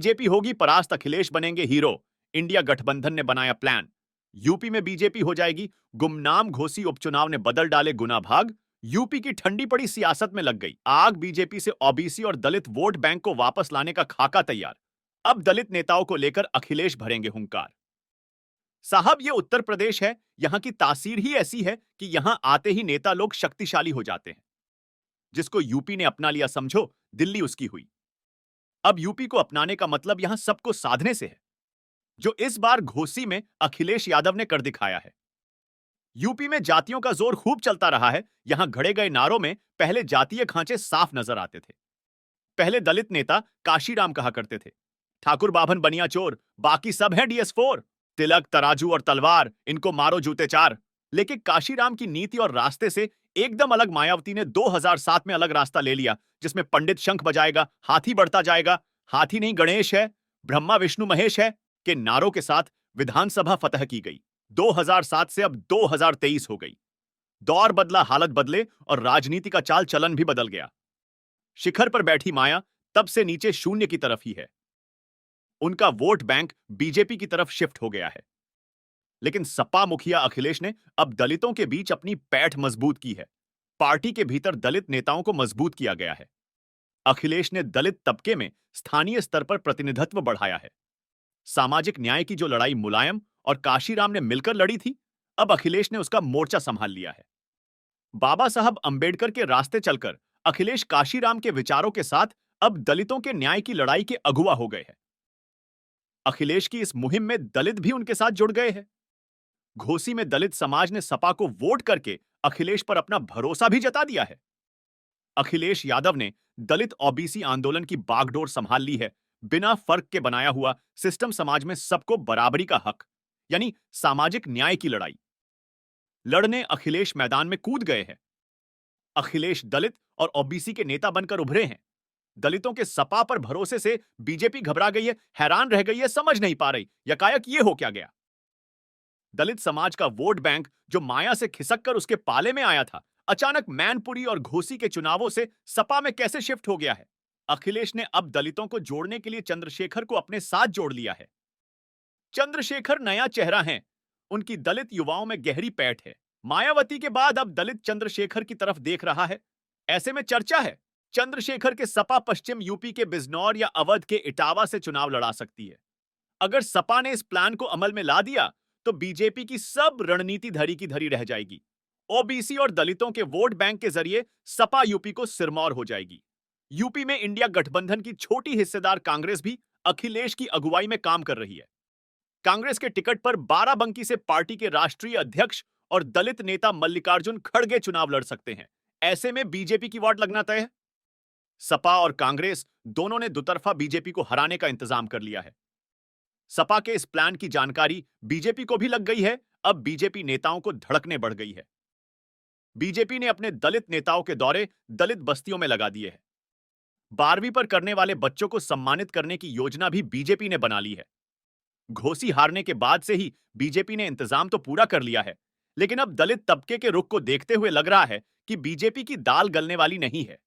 BJP होगी परास्त, अखिलेश बनेंगे हीरो। इंडिया गठबंधन ने बनाया प्लान। यूपी में बीजेपी हो जाएगी गुमनाम, घोसी उपचुनाव ने बदल डाले गुना भाग। यूपी की ठंडी पड़ी सियासत में लग गई आग। बीजेपी से ओबीसी और दलित वोट बैंक को वापस लाने का खाका तैयार। अब दलित नेताओं को लेकर अखिलेश भरेंगे हुंकार। साहब, ये उत्तर प्रदेश है। यहां की तासीर ही ऐसी है कि यहां आते ही नेता लोग शक्तिशाली हो जाते हैं। जिसको यूपी ने अपना लिया समझो, दिल्ली उसकी हुई। अब यूपी को अपनाने का मतलब यहां सबको साधने से है, जो इस बार घोसी में अखिलेश यादव ने कर दिखाया है। यूपी में जातियों का जोर खूब चलता रहा है। यहां घड़े गए नारों में पहले जातीय खांचे साफ नजर आते थे। पहले दलित नेता काशीराम कहा करते थे, ठाकुर बाभन बनिया चोर, बाकी सब हैं DS4। तिलक, तराजू और तलवार, इनको मारो जूते चार। लेकिन काशीराम की नीति और रास्ते से एकदम अलग मायावती ने 2007 में अलग रास्ता ले लिया, जिसमें पंडित शंख बजाएगा, हाथी बढ़ता जाएगा, हाथी नहीं गणेश है, ब्रह्मा विष्णु महेश है के नारों के साथ विधानसभा फतह की गई। 2007 से अब 2023 हो गई। दौर बदला, हालत बदले और राजनीति का चाल चलन भी बदल गया। शिखर पर बैठी माया तब से नीचे शून्य की तरफ ही है। उनका वोट बैंक बीजेपी की तरफ शिफ्ट हो गया है। लेकिन सपा मुखिया अखिलेश ने अब दलितों के बीच अपनी पैठ मजबूत की है। पार्टी के भीतर दलित नेताओं को मजबूत किया गया है। अखिलेश ने दलित तबके में स्थानीय स्तर पर प्रतिनिधित्व बढ़ाया है। सामाजिक न्याय की जो लड़ाई मुलायम और काशीराम ने मिलकर लड़ी थी, अब अखिलेश ने उसका मोर्चा संभाल लिया है। बाबा साहब अंबेडकर के रास्ते चलकर अखिलेश काशीराम के विचारों के साथ अब दलितों के न्याय की लड़ाई के अगुवा हो गए हैं। अखिलेश की इस मुहिम में दलित भी उनके साथ जुड़ गए हैं। घोसी में दलित समाज ने सपा को वोट करके अखिलेश पर अपना भरोसा भी जता दिया है। अखिलेश यादव ने दलित ओबीसी आंदोलन की बागडोर संभाल ली है। बिना फर्क के बनाया हुआ सिस्टम समाज में सबको बराबरी का हक, यानी सामाजिक न्याय की लड़ाई लड़ने अखिलेश मैदान में कूद गए हैं। अखिलेश दलित और ओबीसी के नेता बनकर उभरे हैं। दलितों के सपा पर भरोसे से बीजेपी घबरा गई है, हैरान रह गई है, समझ नहीं पा रही यकायक ये हो क्या गया। दलित समाज का वोट बैंक जो माया से खिसक कर उसके पाले में आया था, अचानक मैनपुरी और घोसी के चुनावों से सपा में कैसे शिफ्ट हो गया है। अखिलेश ने अब दलितों को जोड़ने के लिए चंद्रशेखर को अपने साथ जोड़ लिया है। चंद्रशेखर नया चेहरा है। उनकी दलित युवाओं में गहरी पैठ है। मायावती के बाद अब दलित चंद्रशेखर की तरफ देख रहा है। ऐसे में चर्चा है, चंद्रशेखर के सपा पश्चिम यूपी के बिजनौर या अवध के इटावा से चुनाव लड़ा सकती है। अगर सपा ने इस प्लान को अमल में ला दिया तो बीजेपी की सब रणनीति धरी की धरी रह जाएगी। ओबीसी और दलितों के वोट बैंक के जरिए सपा यूपी को सिरमौर हो जाएगी। यूपी में इंडिया गठबंधन की छोटी हिस्सेदार कांग्रेस भी अखिलेश की अगुवाई में काम कर रही है। कांग्रेस के टिकट पर बाराबंकी से पार्टी के राष्ट्रीय अध्यक्ष और दलित नेता मल्लिकार्जुन खड़गे चुनाव लड़ सकते हैं। ऐसे में बीजेपी की वाट लगना तय है। सपा और कांग्रेस दोनों ने दुतरफा बीजेपी को हराने का इंतजाम कर लिया है। सपा के इस प्लान की जानकारी बीजेपी को भी लग गई है। अब बीजेपी नेताओं को धड़कने बढ़ गई है। बीजेपी ने अपने दलित नेताओं के दौरे दलित बस्तियों में लगा दिए हैं। 12वीं पर करने वाले बच्चों को सम्मानित करने की योजना भी बीजेपी ने बना ली है। घोसी हारने के बाद से ही बीजेपी ने इंतजाम तो पूरा कर लिया है, लेकिन अब दलित तबके के रुख को देखते हुए लग रहा है कि बीजेपी की दाल गलने वाली नहीं है।